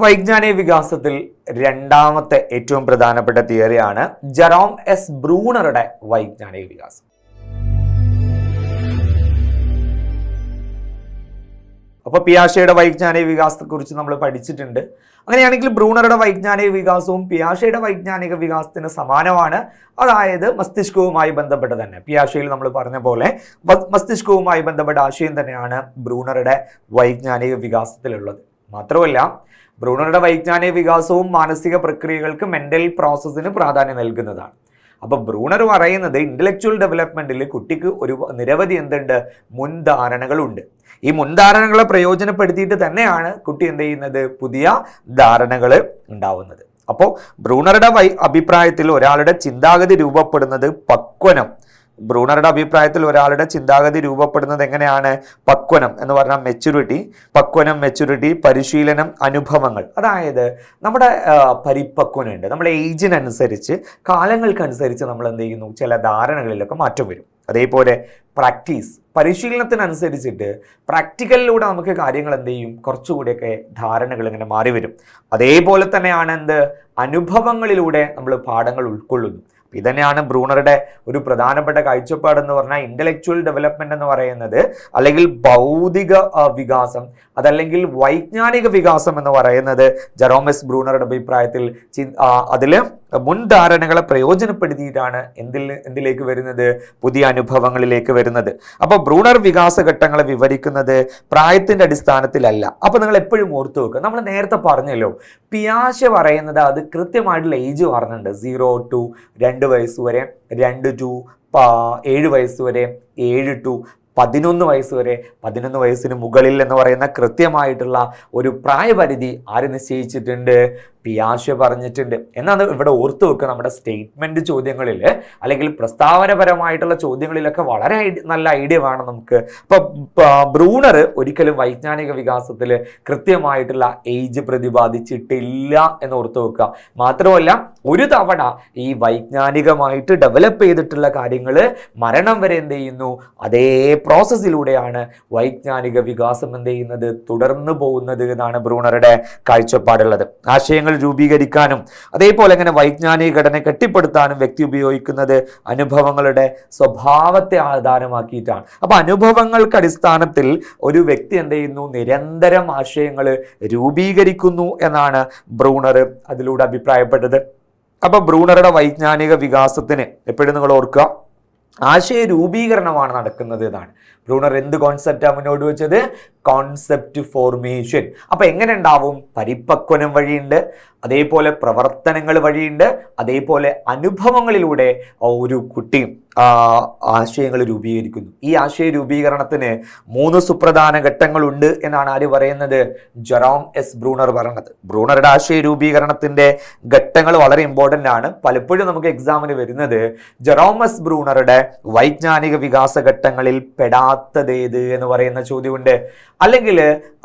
വൈജ്ഞാനിക വികാസത്തിൽ രണ്ടാമത്തെ ഏറ്റവും പ്രധാനപ്പെട്ട തിയറിയാണ് ജെറോം എസ് ബ്രൂണറുടെ വൈജ്ഞാനിക വികാസം. അപ്പോൾ പിയാഷയുടെ വൈജ്ഞാനിക വികാസത്തെക്കുറിച്ച് നമ്മൾ പഠിച്ചിട്ടുണ്ട്. അങ്ങനെയാണെങ്കിൽ ബ്രൂണറുടെ വൈജ്ഞാനിക വികാസവും പിയാഷയുടെ വൈജ്ഞാനിക വികാസത്തിന് സമാനമാണ്. അതായത് മസ്തിഷ്കവുമായി ബന്ധപ്പെട്ട് തന്നെ പിയാഷയിൽ നമ്മൾ പറഞ്ഞ പോലെ മസ്തിഷ്കവുമായി ബന്ധപ്പെട്ട ആശയം തന്നെയാണ് ബ്രൂണറുടെ വൈജ്ഞാനിക വികാസത്തിലുള്ളത്. മാത്രമല്ല ബ്രൂണറുടെ വൈജ്ഞാനിക വികാസവും മാനസിക പ്രക്രിയകൾക്ക് മെന്റൽ പ്രോസസ്സിന് പ്രാധാന്യം നൽകുന്നതാണ്. അപ്പൊ ബ്രൂണർ പറയുന്നത് ഇന്റലക്ച്വൽ ഡെവലപ്മെന്റിൽ കുട്ടിക്ക് ഒരു നിരവധി മുൻധാരണകളുണ്ട്. ഈ മുൻധാരണകളെ പ്രയോജനപ്പെടുത്തിയിട്ട് തന്നെയാണ് കുട്ടി എന്ത് ചെയ്യുന്നത്, പുതിയ ധാരണകൾ ഉണ്ടാവുന്നത്. അപ്പോൾ ബ്രൂണറുടെ അഭിപ്രായത്തിൽ ഒരാളുടെ ചിന്താഗതി രൂപപ്പെടുന്നത് ബ്രൂണറുടെ അഭിപ്രായത്തിൽ ഒരാളുടെ ചിന്താഗതി രൂപപ്പെടുന്നത് എങ്ങനെയാണ്? പക്വനം എന്ന് പറഞ്ഞാൽ മെച്യൂരിറ്റി, പരിശീലനം, അനുഭവങ്ങൾ. അതായത് നമ്മുടെ പരിപക്വനുണ്ട്, നമ്മുടെ ഏജിനനുസരിച്ച് കാലങ്ങൾക്കനുസരിച്ച് നമ്മൾ എന്ത് ചെയ്യുന്നു, ചില ധാരണകളിലൊക്കെ മാറ്റം വരും. അതേപോലെ പരിശീലനത്തിനനുസരിച്ചിട്ട് പ്രാക്ടിക്കലിലൂടെ നമുക്ക് കാര്യങ്ങൾ എന്ത് ചെയ്യും, കുറച്ചുകൂടിയൊക്കെ ധാരണകൾ ഇങ്ങനെ മാറി വരും. അതേപോലെ തന്നെയാണ് അനുഭവങ്ങളിലൂടെ നമ്മൾ പാഠങ്ങൾ ഉൾക്കൊള്ളുന്നു. ഇതന്നെയാണ് ബ്രൂണറുടെ ഒരു പ്രധാനപ്പെട്ട കാഴ്ചപ്പാട് എന്ന് പറഞ്ഞാൽ ഇന്റലക്ച്വൽ ഡെവലപ്മെന്റ് എന്ന് പറയുന്നത്, അല്ലെങ്കിൽ ഭൗതിക വികാസം, അതല്ലെങ്കിൽ വൈജ്ഞാനിക വികാസം എന്ന് പറയുന്നത് ജെറോം എസ് ബ്രൂണറുടെ അഭിപ്രായത്തിൽ അതിൽ മുൻധാരണകളെ പ്രയോജനപ്പെടുത്തിയിട്ടാണ് എന്തിലേക്ക് വരുന്നത്, പുതിയ അനുഭവങ്ങളിലേക്ക് വരുന്നത്. അപ്പൊ ബ്രൂണർ വികാസഘട്ടങ്ങളെ വിവരിക്കുന്നത് പ്രായത്തിന്റെ അടിസ്ഥാനത്തിലല്ല. അപ്പൊ നിങ്ങൾ എപ്പോഴും ഓർത്തു വെക്കുക, നമ്മൾ നേരത്തെ പറഞ്ഞല്ലോ പിയാഷ പറയുന്നത് അത് കൃത്യമായിട്ടുള്ള ഏജ് പറഞ്ഞിട്ടുണ്ട്. 0 to 2 വയസ്സ് വരെ, 2 to 7 വയസ്സ് വരെ, 7 to 11 വയസ്സ് വരെ, 11 വയസ്സിന് മുകളിൽ എന്ന് പറയുന്ന കൃത്യമായിട്ടുള്ള ഒരു പ്രായപരിധി ആര് നിശ്ചയിച്ചിട്ടുണ്ട്? പിയാഷ പറഞ്ഞിട്ടുണ്ട്. എന്നാണ് ഇവിടെ ഓർത്തു വെക്കുക. നമ്മുടെ സ്റ്റേറ്റ്മെന്റ് ചോദ്യങ്ങളിൽ അല്ലെങ്കിൽ പ്രസ്താവനപരമായിട്ടുള്ള ചോദ്യങ്ങളിലൊക്കെ വളരെ നല്ല ഐഡിയ വേണം നമുക്ക്. അപ്പൊ ബ്രൂണർ ഒരിക്കലും വൈജ്ഞാനിക വികാസത്തിൽ കൃത്യമായിട്ടുള്ള ഏജ് പ്രതിപാദിച്ചിട്ടില്ല എന്ന് ഓർത്തു വെക്കുക. മാത്രമല്ല ഒരു തവണ ഈ വൈജ്ഞാനികമായിട്ട് ഡെവലപ്പ് ചെയ്തിട്ടുള്ള കാര്യങ്ങൾ മരണം വരെ എന്ത് ചെയ്യുന്നു, അതേ പ്രോസസ്സിലൂടെയാണ് വൈജ്ഞാനിക വികാസം എന്ത് ചെയ്യുന്നത്, തുടർന്നു പോകുന്നത് എന്നാണ് ബ്രൂണറുടെ കാഴ്ചപ്പാടുള്ളത്. ആശയങ്ങൾ രൂപീകരിക്കാനും അതേപോലെ അങ്ങനെ വൈജ്ഞാനിക ഘടന കെട്ടിപ്പടുത്താനും വ്യക്തി ഉപയോഗിക്കുന്നത് അനുഭവങ്ങളുടെ സ്വഭാവത്തെ ആധാരമാക്കിയിട്ടാണ്. അപ്പൊ അനുഭവങ്ങൾക്ക് അടിസ്ഥാനത്തിൽ ഒരു വ്യക്തി എന്ത് ചെയ്യുന്നു, നിരന്തരം ആശയങ്ങൾ രൂപീകരിക്കുന്നു എന്നാണ് ബ്രൂണർ അതിലൂടെ അഭിപ്രായപ്പെട്ടത്. അപ്പൊ ബ്രൂണറുടെ വൈജ്ഞാനിക വികാസത്തിന് എപ്പോഴും നിങ്ങൾ ഓർക്കുക, ആശയ രൂപീകരണമാണ് നടക്കുന്നത് എന്നാണ്. ബ്രൂണർ എന്ത് കോൺസെപ്റ്റാണ് മുന്നോട്ട് വെച്ചത്? Concept formation. അപ്പൊ എങ്ങനെ ഉണ്ടാവും? പരിപക്വനം വഴിയുണ്ട്, അതേപോലെ പ്രവർത്തനങ്ങൾ വഴിയുണ്ട്, അതേപോലെ അനുഭവങ്ങളിലൂടെ ഒരു കുട്ടി ആശയങ്ങൾ രൂപീകരിക്കുന്നു. ഈ ആശയ രൂപീകരണത്തിന് 3 സുപ്രധാന ഘട്ടങ്ങളുണ്ട് എന്നാണ് ആര് പറയുന്നത്? ജെറോം എസ് ബ്രൂണർ പറയുന്നത്. ബ്രൂണറുടെ ആശയ രൂപീകരണത്തിന്റെ ഘട്ടങ്ങൾ വളരെ ഇമ്പോർട്ടൻ്റ് ആണ്. പലപ്പോഴും നമുക്ക് എക്സാമിന് വരുന്നത് ജെറോം എസ് ബ്രൂണറുടെ വൈജ്ഞാനിക വികാസ ഘട്ടങ്ങളിൽ പെടാത്തതേത് എന്ന് പറയുന്ന ചോദ്യമുണ്ട്, അല്ലെങ്കിൽ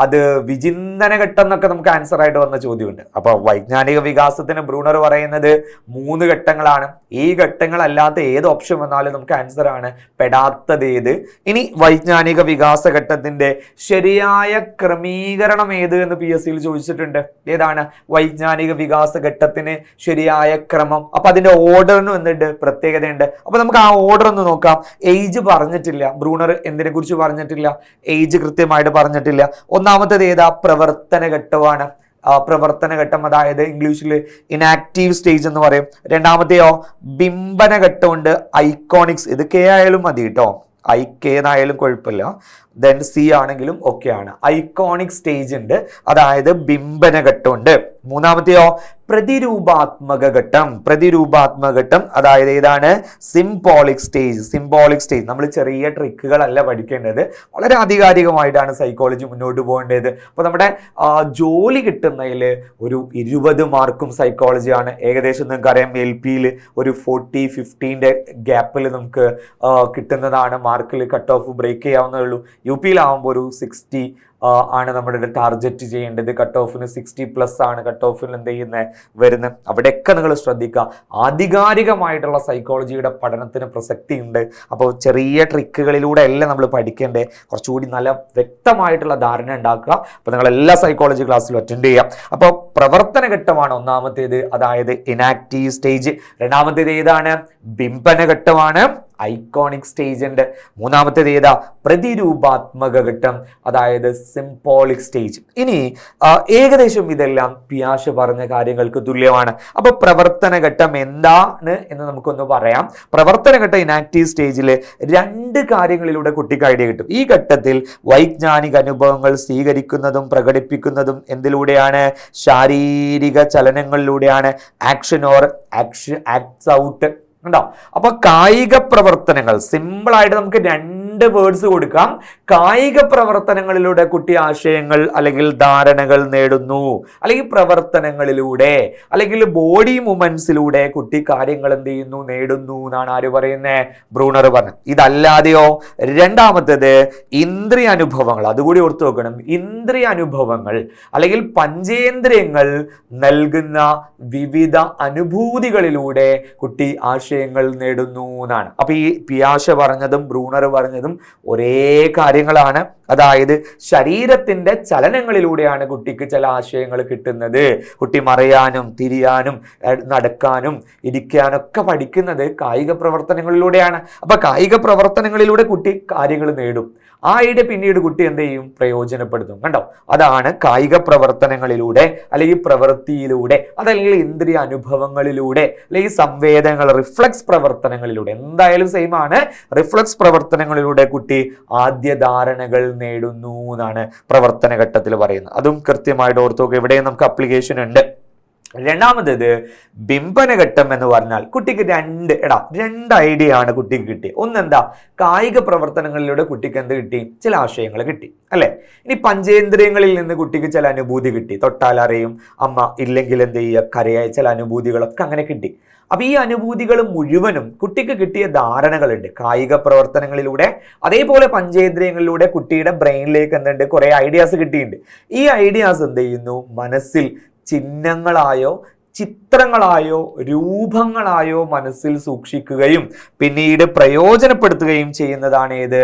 അത് വിചിന്തന ഘട്ടം എന്നൊക്കെ നമുക്ക് ആൻസർ ആയിട്ട് വന്ന ചോദ്യമുണ്ട്. അപ്പൊ വൈജ്ഞാനിക വികാസത്തിന് ബ്രൂണർ പറയുന്നത് 3 ഘട്ടങ്ങളാണ്. ഈ ഘട്ടങ്ങളല്ലാത്ത ഏത് ഓപ്ഷൻ വന്നാലും നമുക്ക് ആൻസർ ആണ് പെടാത്തതേത്. ഇനി വൈജ്ഞാനിക വികാസ ഘട്ടത്തിന്റെ ശരിയായ ക്രമീകരണം ഏത് എന്ന് PSCയിൽ ചോദിച്ചിട്ടുണ്ട്. ഏതാണ് വൈജ്ഞാനിക വികാസ ഘട്ടത്തിന് ശരിയായ ക്രമം? അപ്പൊ അതിന്റെ ഓർഡറിനും എന്തുണ്ട്, പ്രത്യേകതയുണ്ട്. അപ്പൊ നമുക്ക് ആ ഓർഡർ ഒന്ന് നോക്കാം. ഏജ് പറഞ്ഞിട്ടില്ല, ബ്രൂണർ എന്തിനെ കുറിച്ച് പറഞ്ഞിട്ടില്ല, ഏജ് കൃത്യമായിട്ട് പറഞ്ഞിട്ടില്ല. ഒന്നാമത്തേത് ഏതാ? പ്രവർത്തന ഘട്ടമാണ്. പ്രവർത്തന ഘട്ടം, അതായത് ഇംഗ്ലീഷിൽ ഇനാക്റ്റീവ് സ്റ്റേജ് എന്ന് പറയും. രണ്ടാമത്തെയോ ബിംബന ഘട്ടമുണ്ട്, ഐക്കോണിക്സ്. ഇത് K ആയാലും മതി കേട്ടോ, IK എന്നായാലും കുഴപ്പമില്ല. ദെൻ C ആണെങ്കിലും ഒക്കെയാണ്. ഐക്കോണിക് സ്റ്റേജ് ഉണ്ട്, അതായത് ബിംബന ഘട്ടമുണ്ട്. മൂന്നാമത്തെയോ പ്രതിരൂപാത്മക ഘട്ടം, അതായത് ഏതാണ്? Symbolic stage. നമ്മൾ ചെറിയ ട്രിക്കുകളല്ല പഠിക്കേണ്ടത്, വളരെ ആധികാരികമായിട്ടാണ് സൈക്കോളജി മുന്നോട്ട് പോകേണ്ടത്. അപ്പോൾ നമ്മുടെ ജോലി കിട്ടുന്നതിൽ ഒരു 20 മാർക്കും സൈക്കോളജിയാണ്. ഏകദേശം നിങ്ങൾക്കറിയാം LPയിൽ ഒരു 40-50 ഗ്യാപ്പിൽ നമുക്ക് കിട്ടുന്നതാണ് മാർക്കിൽ കട്ട് ഓഫ് ബ്രേക്ക് ചെയ്യാവുന്നതേ ഉള്ളൂ. UPയിലാവുമ്പോൾ ഒരു 60 ആണ് നമ്മുടെ ടാർഗറ്റ് ചെയ്യേണ്ടത്. കട്ട് ഓഫിന് 60+ ആണ് കട്ട് ഓഫിൽ എന്ത് ചെയ്യുന്നത് വരുന്നത്. അവിടെയൊക്കെ നിങ്ങൾ ശ്രദ്ധിക്കുക. ആധികാരികമായിട്ടുള്ള സൈക്കോളജിയുടെ പഠനത്തിന് പ്രസക്തി ഉണ്ട്. അപ്പോൾ ചെറിയ ട്രിക്കുകളിലൂടെ എല്ലാം നമ്മൾ പഠിക്കേണ്ടത്, കുറച്ചുകൂടി നല്ല വ്യക്തമായിട്ടുള്ള ധാരണ ഉണ്ടാക്കുക. അപ്പോൾ നിങ്ങൾ എല്ലാ സൈക്കോളജി ക്ലാസ്സിലും അറ്റൻഡ് ചെയ്യാം. അപ്പോൾ പ്രവർത്തന ഘട്ടമാണ് ഒന്നാമത്തേത്, അതായത് ഇനാക്റ്റീവ് സ്റ്റേജ്. രണ്ടാമത്തേത് ഏതാണ്? ബിംബന ഘട്ടമാണ്, ഐക്കോണിക് സ്റ്റേജ് ഉണ്ട്. മൂന്നാമത്തേത് ഏതാ? പ്രതിരൂപാത്മക ഘട്ടം, അതായത് സിംബോളിക് സ്റ്റേജ്. ഇനി ഏകദേശം ഇതെല്ലാം പിയാഷെ പറഞ്ഞ കാര്യങ്ങൾക്ക് തുല്യമാണ്. അപ്പൊ പ്രവർത്തന ഘട്ടം എന്താണ് എന്ന് നമുക്കൊന്ന് പറയാം. പ്രവർത്തന ഘട്ടം ഇനാക്റ്റീവ് സ്റ്റേജിൽ 2 കാര്യങ്ങളിലൂടെ കുട്ടിക്ക് ഐഡിയ കിട്ടും. ഈ ഘട്ടത്തിൽ വൈജ്ഞാനിക അനുഭവങ്ങൾ സ്വീകരിക്കുന്നതും പ്രകടിപ്പിക്കുന്നതും എന്തിലൂടെയാണ്? ശാരീരിക ചലനങ്ങളിലൂടെയാണ്. ആക്ഷൻ ഓർ ആക്ട്സ് ഔട്ട് ഉണ്ടോ? അപ്പൊ കായിക പ്രവർത്തനങ്ങൾ, സിമ്പിൾ ആയിട്ട് നമുക്ക് 2 വേർഡ്സ് കൊടുക്കാം. കായിക പ്രവർത്തനങ്ങളിലൂടെ കുട്ടി ആശയങ്ങൾ അല്ലെങ്കിൽ ധാരണകൾ നേടുന്നു, അല്ലെങ്കിൽ പ്രവർത്തനങ്ങളിലൂടെ അല്ലെങ്കിൽ ബോഡി മൂവ്മെന്റ്സിലൂടെ കുട്ടി കാര്യങ്ങൾ എന്ത് ചെയ്യുന്നു? നേടുന്നു എന്നാണ് ആര് പറയുന്നത്? ബ്രൂണർ പറഞ്ഞത്. ഇതല്ലാതെയോ? രണ്ടാമത്തേത് ഇന്ദ്രിയ അനുഭവങ്ങൾ. അതുകൂടി ഓർത്തു നോക്കണം. ഇന്ദ്രിയ അനുഭവങ്ങൾ അല്ലെങ്കിൽ പഞ്ചേന്ദ്രിയങ്ങൾ നൽകുന്ന വിവിധ അനുഭൂതികളിലൂടെ കുട്ടി ആശയങ്ങൾ നേടുന്നു എന്നാണ്. അപ്പൊ ഈ പിയാഷെ പറഞ്ഞതും ബ്രൂണർ പറഞ്ഞതും ഒരേ കാര്യങ്ങളാണ്. അതായത് ശരീരത്തിന്റെ ചലനങ്ങളിലൂടെയാണ് കുട്ടിക്ക് ചില ആശയങ്ങൾ കിട്ടുന്നത്. കുട്ടി മറയാനും തിരിയാനും നടക്കാനും ഇരിക്കാനൊക്കെ പഠിക്കുന്നത് കായിക പ്രവർത്തനങ്ങളിലൂടെയാണ്. അപ്പൊ കായിക പ്രവർത്തനങ്ങളിലൂടെ കുട്ടി കാര്യങ്ങൾ നേടും. ആ ഐഡിയ പിന്നീട് കുട്ടി എന്ത് ചെയ്യും? പ്രയോജനപ്പെടുത്തും. കണ്ടോ? അതാണ് കായിക പ്രവർത്തനങ്ങളിലൂടെ അല്ലെങ്കിൽ പ്രവൃത്തിയിലൂടെ, അതല്ലെങ്കിൽ ഇന്ദ്രിയ അനുഭവങ്ങളിലൂടെ, അല്ലെങ്കിൽ സംവേദനങ്ങൾ റിഫ്ലക്സ് പ്രവർത്തനങ്ങളിലൂടെ, എന്തായാലും സെയിം ആണ്. റിഫ്ലക്സ് പ്രവർത്തനങ്ങളിലൂടെ കുട്ടി ആദ്യ ധാരണകൾ നേടുന്നു എന്നാണ് പ്രവർത്തന ഘട്ടത്തിൽ പറയുന്നത്. അതും കൃത്യമായിട്ട് ഓർത്തു നോക്കുക. ഇവിടെയും നമുക്ക് അപ്ലിക്കേഷൻ ഉണ്ട്. രണ്ടാമത്തേത് ബിംബന ഘട്ടം എന്ന് പറഞ്ഞാൽ കുട്ടിക്ക് 2 ഐഡിയ ആണ് കുട്ടിക്ക് കിട്ടി. ഒന്നെന്താ? കായിക പ്രവർത്തനങ്ങളിലൂടെ കുട്ടിക്ക് എന്ത് കിട്ടി? ചില ആശയങ്ങൾ കിട്ടി, അല്ലെ? ഇനി പഞ്ചേന്ദ്രിയങ്ങളിൽ നിന്ന് കുട്ടിക്ക് ചില അനുഭൂതി കിട്ടി. തൊട്ടാൽ അറിയും അമ്മ, ഇല്ലെങ്കിൽ എന്ത് ചെയ്യുക? കരയായ ചില അനുഭൂതികളൊക്കെ അങ്ങനെ കിട്ടി. അപ്പൊ ഈ അനുഭൂതികൾ മുഴുവനും കുട്ടിക്ക് കിട്ടിയ ധാരണകളുണ്ട് കായിക പ്രവർത്തനങ്ങളിലൂടെ. അതേപോലെ പഞ്ചേന്ദ്രിയങ്ങളിലൂടെ കുട്ടിയുടെ ബ്രെയിനിലേക്ക് എന്തുണ്ട്? കുറെ ഐഡിയാസ് കിട്ടിയിട്ടുണ്ട്. ഈ ഐഡിയാസ് എന്ത് ചെയ്യുന്നു? മനസ്സിൽ ചിഹ്നങ്ങളായോ ചിത്രങ്ങളായോ രൂപങ്ങളായോ മനസ്സിൽ സൂക്ഷിക്കുകയും പിന്നീട് പ്രയോജനപ്പെടുത്തുകയും ചെയ്യുന്നതാണ് ഏത്?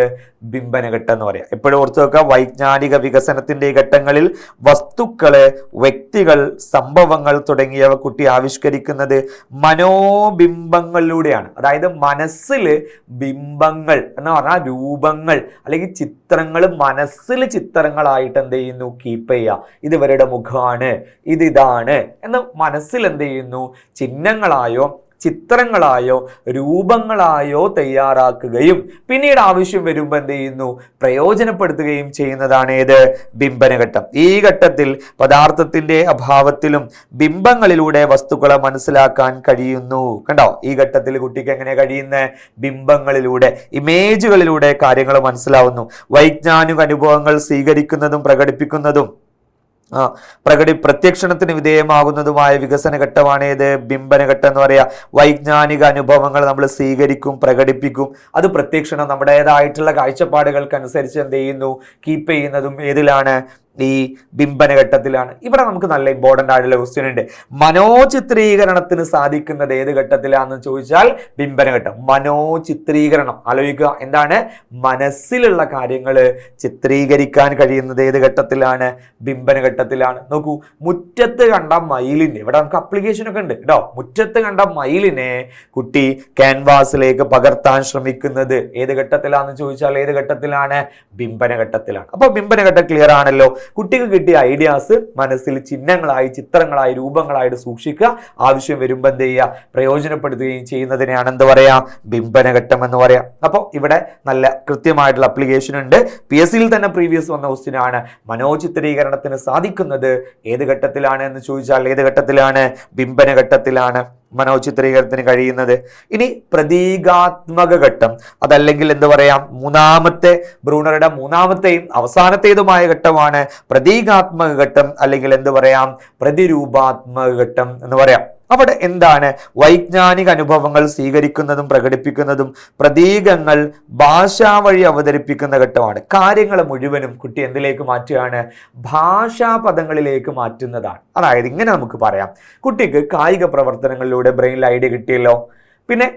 ബിംബനഘട്ടം എന്ന് പറയാം. എപ്പോഴും ഓർത്തു വെക്കുക, വൈജ്ഞാനിക വികസനത്തിന്റെ ഘട്ടങ്ങളിൽ വസ്തുക്കള്, വ്യക്തികൾ, സംഭവങ്ങൾ തുടങ്ങിയവ കുട്ടി ആവിഷ്കരിക്കുന്നത് മനോബിംബങ്ങളിലൂടെയാണ്. അതായത് മനസ്സിൽ ബിംബങ്ങൾ എന്ന് പറഞ്ഞാൽ രൂപങ്ങൾ അല്ലെങ്കിൽ ചിത്രങ്ങൾ മനസ്സിൽ ചിത്രങ്ങളായിട്ട് എന്ത് ചെയ്യുന്നു? കീപ്പ് ചെയ്യുക. ഇത് ഇവരുടെ മുഖമാണ്, ഇതാണ് എന്ന് മനസ്സിൽ എന്ത് ചെയ്യുന്നു? ചിഹ്നങ്ങളായോ ചിത്രങ്ങളായോ രൂപങ്ങളായോ തയ്യാറാക്കുകയും പിന്നീട് ആവശ്യം വരുമ്പോൾ എന്ത് ചെയ്യുന്നു? പ്രയോജനപ്പെടുത്തുകയും ചെയ്യുന്നതാണ് ഏത്? ബിംബനഘട്ടം. ഈ ഘട്ടത്തിൽ പദാർത്ഥത്തിന്റെ അഭാവത്തിലും ബിംബങ്ങളിലൂടെ വസ്തുക്കളെ മനസ്സിലാക്കാൻ കഴിയുന്നു. കണ്ടോ? ഈ ഘട്ടത്തിൽ കുട്ടിക്ക് എങ്ങനെ കഴിയുന്ന? ബിംബങ്ങളിലൂടെ, ഇമേജുകളിലൂടെ കാര്യങ്ങൾ മനസ്സിലാവുന്നു. വൈജ്ഞാനിക അനുഭവങ്ങൾ സ്വീകരിക്കുന്നതും പ്രകടിപ്പിക്കുന്നതും പ്രത്യക്ഷണത്തിന് വിധേയമാകുന്നതുമായ വികസന ഘട്ടമാണ് ഏത്? ബിംബനഘട്ടം എന്ന് പറയാ. വൈജ്ഞാനിക അനുഭവങ്ങൾ നമ്മൾ സ്വീകരിക്കും, പ്രകടിപ്പിക്കും. അത് പ്രത്യക്ഷണം നമ്മുടേതായിട്ടുള്ള കാഴ്ചപ്പാടുകൾക്കനുസരിച്ച് എന്ത് ചെയ്യുന്നു? കീപ്പ് ചെയ്യുന്നതും ഏതിലാണ്? ഈ ബിംബനഘട്ടത്തിലാണ്. ഇവിടെ നമുക്ക് നല്ല ഇമ്പോർട്ടൻ്റ് ആയിട്ടുള്ള ക്വസ്റ്റ്യൻ ഉണ്ട്. മനോചിത്രീകരണത്തിന് സാധിക്കുന്നത് ഏത് ഘട്ടത്തിലാണെന്ന് ചോദിച്ചാൽ ബിംബനഘട്ടം. മനോചിത്രീകരണം ആലോചിക്കുക. എന്താണ്? മനസ്സിലുള്ള കാര്യങ്ങൾ ചിത്രീകരിക്കാൻ കഴിയുന്നത് ഏത് ഘട്ടത്തിലാണ്? ബിംബനഘട്ടത്തിലാണ്. നോക്കൂ, മുറ്റത്ത് കണ്ട മയിലിനെ, ഇവിടെ നമുക്ക് അപ്ലിക്കേഷൻ ഒക്കെ ഉണ്ട് കേട്ടോ. മുറ്റത്ത് കണ്ട മയിലിനെ കുട്ടി ക്യാൻവാസിലേക്ക് പകർത്താൻ ശ്രമിക്കുന്നത് ഏത് ഘട്ടത്തിലാണെന്ന് ചോദിച്ചാൽ ഏത് ഘട്ടത്തിലാണ്? ബിംബനഘട്ടത്തിലാണ്. അപ്പൊ ബിംബനഘട്ടം ക്ലിയർ ആണല്ലോ. കുട്ടിക്ക് കിട്ടിയ ഐഡിയാസ് മനസ്സിൽ ചിഹ്നങ്ങളായി ചിത്രങ്ങളായി രൂപങ്ങളായിട്ട് സൂക്ഷിക്കുക. ആവശ്യം വരുമ്പോൾ എന്ത് ചെയ്യുക? പ്രയോജനപ്പെടുത്തുകയും ചെയ്യുന്നതിനെയാണ് എന്ത് പറയാ? ബിംബനഘട്ടം എന്ന് പറയാം. അപ്പോൾ ഇവിടെ നല്ല കൃത്യമായിട്ടുള്ള അപ്ലിക്കേഷൻ ഉണ്ട്. PSCയിൽ തന്നെ പ്രീവിയസ് വന്ന ക്വസ്റ്റ്യൻ ആണ്. മനോചിത്രീകരണത്തിന് സാധിക്കുന്നത് ഏത് ഘട്ടത്തിലാണ് എന്ന് ചോദിച്ചാൽ ഏത് ഘട്ടത്തിലാണ്? ബിംബനഘട്ടത്തിലാണ് മനോചിത്രീകരണത്തിന് കഴിയുന്നത്. ഇനി പ്രതീകാത്മക ഘട്ടം, അതല്ലെങ്കിൽ എന്ത് പറയാം? ബ്രൂണറുടെ മൂന്നാമത്തെയും അവസാനത്തേതുമായ ഘട്ടമാണ് പ്രതീകാത്മക ഘട്ടം, അല്ലെങ്കിൽ എന്ത് പറയാം? പ്രതിരൂപാത്മക ഘട്ടം എന്ന് പറയാം. അവിടെ എന്താണ് വൈജ്ഞാനിക അനുഭവങ്ങൾ സ്വീകരിക്കുന്നതും പ്രകടിപ്പിക്കുന്നതും പ്രതീകങ്ങൾ ഭാഷാ വഴി അവതരിപ്പിക്കുന്ന ഘട്ടമാണ്. കാര്യങ്ങൾ മുഴുവനും കുട്ടി എന്തിലേക്ക് മാറ്റുകയാണ്? ഭാഷാ പദങ്ങളിലേക്ക് മാറ്റുന്നതാണ്. അതായത് ഇങ്ങനെ നമുക്ക് പറയാം, കുട്ടിക്ക് കായിക പ്രവർത്തനങ്ങളിലൂടെ ബ്രെയിനിൽ ഐഡിയ കിട്ടിയല്ലോ, പിന്നെ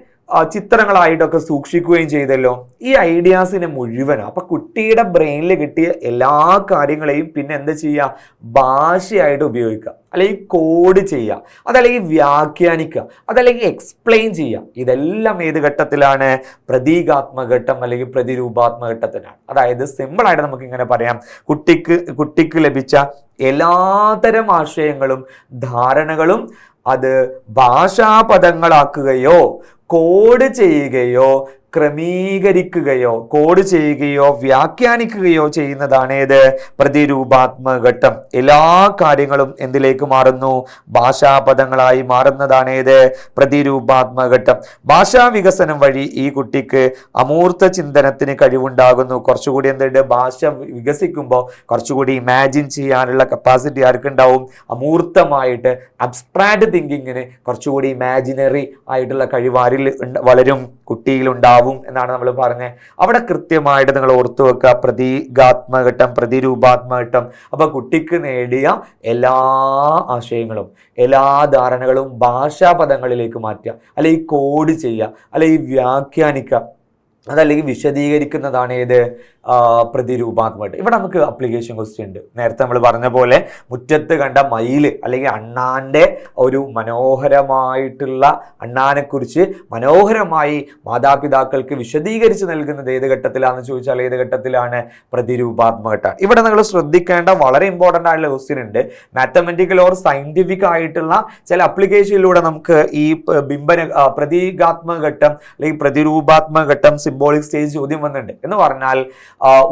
ചിത്രങ്ങളായിട്ടൊക്കെ സൂക്ഷിക്കുകയും ചെയ്തല്ലോ. ഈ ഐഡിയാസിനെ മുഴുവനും അപ്പൊ കുട്ടിയുടെ ബ്രെയിനിൽ കിട്ടിയ എല്ലാ കാര്യങ്ങളെയും പിന്നെ എന്ത് ചെയ്യുക? ഭാഷയായിട്ട് ഉപയോഗിക്കുക, അല്ലെങ്കിൽ കോഡ് ചെയ്യുക, അതല്ലെങ്കിൽ വ്യാഖ്യാനിക്കുക, അതല്ലെങ്കിൽ എക്സ്പ്ലെയിൻ ചെയ്യുക. ഇതെല്ലാം ഏത് ഘട്ടത്തിലാണ്? പ്രതീകാത്മക ഘട്ടം അല്ലെങ്കിൽ പ്രതിരൂപാത്മക ഘട്ടത്തിലാണ്. അതായത് സിമ്പിളായിട്ട് നമുക്ക് ഇങ്ങനെ പറയാം, കുട്ടിക്ക് ലഭിച്ച എല്ലാത്തരം ആശയങ്ങളും ധാരണകളും അത് ഭാഷാപദങ്ങളാക്കുകയോ കോഡ് ചെയ്യുകയോ ക്രമീകരിക്കുകയോ കോഡ് ചെയ്യുകയോ വ്യാഖ്യാനിക്കുകയോ ചെയ്യുന്നതാണ് ഏത്? പ്രതിരൂപാത്മക ഘട്ടം. എല്ലാ കാര്യങ്ങളും എന്തിലേക്ക് മാറുന്നു? ഭാഷാപദങ്ങളായി മാറുന്നതാണ് ഏത്? പ്രതിരൂപാത്മക ഘട്ടം. ഭാഷാ വികസനം വഴി ഈ കുട്ടിക്ക് അമൂർത്ത ചിന്തനത്തിന് കഴിവുണ്ടാകുന്നു. കുറച്ചുകൂടി എന്തുണ്ട്? ഭാഷ വികസിക്കുമ്പോൾ കുറച്ചുകൂടി ഇമാജിൻ ചെയ്യാനുള്ള കപ്പാസിറ്റി ആർക്കുണ്ടാവും? അമൂർത്തമായിട്ട് അബ്സ്ട്രാക്ട് തിങ്കിങ്ങിന് കുറച്ചുകൂടി ഇമാജിനറി ആയിട്ടുള്ള കഴിവാരിൽ വളരും, കുട്ടിയിലുണ്ടാവും എന്നാണ് നമ്മൾ പറഞ്ഞത്. അവിടെ കൃത്യമായിട്ട് നിങ്ങൾ ഓർത്തു വെക്കുക, പ്രതീകാത്മക ഘട്ടം, പ്രതിരൂപാത്മക ഘട്ടം. അപ്പൊ കുട്ടിക്ക് നേടിയ എല്ലാ ആശയങ്ങളും എല്ലാ ധാരണകളും ഭാഷാപദങ്ങളിലേക്ക് മാറ്റുക, അല്ലെങ്കിൽ കോഡ് ചെയ്യുക, അല്ലെങ്കിൽ വ്യാഖ്യാനിക്കുക, അതല്ലെങ്കിൽ വിശദീകരിക്കുന്നതാണ് ഏത്? പ്രതിരൂപാത്മകമായിട്ട്. ഇവിടെ നമുക്ക് അപ്ലിക്കേഷൻ ക്വസ്റ്റ്യൻ ഉണ്ട്. നേരത്തെ നമ്മൾ പറഞ്ഞ പോലെ മുറ്റത്ത് കണ്ട മയില് അല്ലെങ്കിൽ അണ്ണാന്റെ ഒരു മനോഹരമായിട്ടുള്ള അണ്ണാനെക്കുറിച്ച് മനോഹരമായി മാതാപിതാക്കൾക്ക് വിശദീകരിച്ച് നൽകുന്നത് ഏത് ഘട്ടത്തിലാണെന്ന് ചോദിച്ചാൽ ഏത് ഘട്ടത്തിലാണ്? പ്രതിരൂപാത്മക ഘട്ടമാണ്. ഇവിടെ നിങ്ങൾ ശ്രദ്ധിക്കേണ്ട വളരെ ഇമ്പോർട്ടൻ്റ് ആയിട്ടുള്ള ക്വസ്റ്റ്യൻ ഉണ്ട്. മാത്തമെറ്റിക്കൽ ഓർ സയന്റിഫിക് ആയിട്ടുള്ള ചില അപ്ലിക്കേഷനിലൂടെ നമുക്ക് ഈ പ്രതീകാത്മക ഘട്ടം അല്ലെങ്കിൽ പ്രതിരൂപാത്മക ഘട്ടം സിംബോളിക് സ്റ്റേജ് ചോദ്യം വന്നിട്ടുണ്ട്. എന്ന് പറഞ്ഞാൽ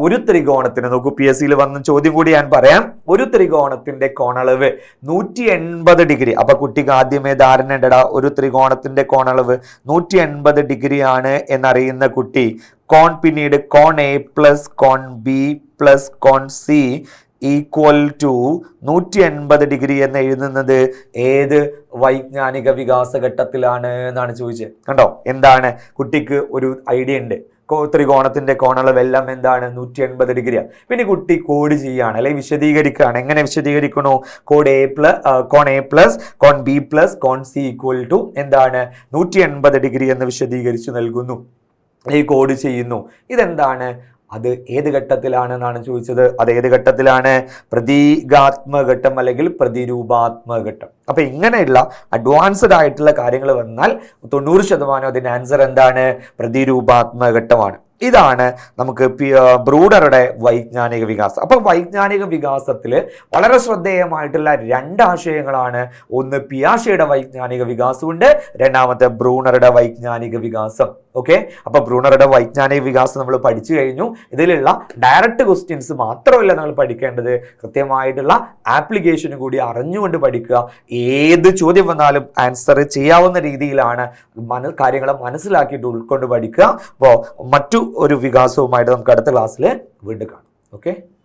ഒരു ത്രികോണത്തിന്, നോക്കൂ, PSC വന്ന ചോദ്യം കൂടി ഞാൻ പറയാം. ഒരു ത്രികോണത്തിന്റെ കോണളവ് 180 ഡിഗ്രി. അപ്പൊ കുട്ടിക്ക് ആദ്യമേ ധാരണ ഉണ്ടടാ, ഒരു ത്രികോണത്തിന്റെ കോണളവ് 180 ഡിഗ്രി ആണ് എന്നറിയുന്ന കുട്ടി കോൺ, പിന്നീട് കോൺ A പ്ലസ് കോൺ B പ്ലസ് കോൺ C ഈക്വൽ ടു 180 ഡിഗ്രി എന്ന് എഴുതുന്നത് ഏത് വൈജ്ഞാനിക വികാസ ഘട്ടത്തിലാണ് എന്നാണ് ചോദിച്ചത്. കണ്ടോ, എന്താണ്? കുട്ടിക്ക് ഒരു ഐഡിയ ഉണ്ട്, ത്രികോണത്തിന്റെ കോണളവെല്ലാം എന്താണ്? 180 ഡിഗ്രിയാണ്. പിന്നെ കുട്ടി കോഡ് ചെയ്യാണ് അല്ലെങ്കിൽ വിശദീകരിക്കുകയാണ്. എങ്ങനെ വിശദീകരിക്കണോ? കോൺ A പ്ലസ് കോൺ B പ്ലസ് കോൺ C ഈക്വൽ ടു എന്താണ്? 180 ഡിഗ്രി എന്ന് വിശദീകരിച്ചു നൽകുന്നു, ഈ കോഡ് ചെയ്യുന്നു. ഇതെന്താണ്? അത് ഏത് ഘട്ടത്തിലാണെന്നാണ് ചോദിച്ചത്. അത് ഏത് ഘട്ടത്തിലാണ്? പ്രതീകാത്മക ഘട്ടം അല്ലെങ്കിൽ പ്രതിരൂപാത്മക ഘട്ടം. അപ്പൊ ഇങ്ങനെയുള്ള അഡ്വാൻസ്ഡ് ആയിട്ടുള്ള കാര്യങ്ങൾ വന്നാൽ 90% അതിന്റെ ആൻസർ എന്താണ്? പ്രതിരൂപാത്മക ഘട്ടമാണ്. ഇതാണ് നമുക്ക് ബ്രൂണറുടെ വൈജ്ഞാനിക വികാസം. അപ്പൊ വൈജ്ഞാനിക വികാസത്തിൽ വളരെ ശ്രദ്ധേയമായിട്ടുള്ള രണ്ട് ആശയങ്ങളാണ്. ഒന്ന് പിയാഷെയുടെ വൈജ്ഞാനിക വികാസമുണ്ട്, രണ്ടാമത്തെ ബ്രൂണറുടെ വൈജ്ഞാനിക വികാസം. ഓക്കെ, അപ്പൊ ബ്രൂണറുടെ വൈജ്ഞാനിക വികാസം നമ്മൾ പഠിച്ചു കഴിഞ്ഞു. ഇതിലുള്ള ഡയറക്റ്റ് ക്വസ്റ്റ്യൻസ് മാത്രമല്ല നമ്മൾ പഠിക്കേണ്ടത്, കൃത്യമായിട്ടുള്ള ആപ്ലിക്കേഷനും കൂടി അറിഞ്ഞുകൊണ്ട് പഠിക്കുക. ഏത് ചോദ്യം വന്നാലും ആൻസർ ചെയ്യാവുന്ന രീതിയിലാണ് കാര്യങ്ങളെ മനസ്സിലാക്കിയിട്ട് ഉൾക്കൊണ്ട് പഠിക്കുക. അപ്പോൾ മറ്റു ഒരു വികാസവുമായിട്ട് നമുക്ക് അടുത്ത ക്ലാസ്സിൽ വീണ്ടും കാണാം. ഓക്കെ.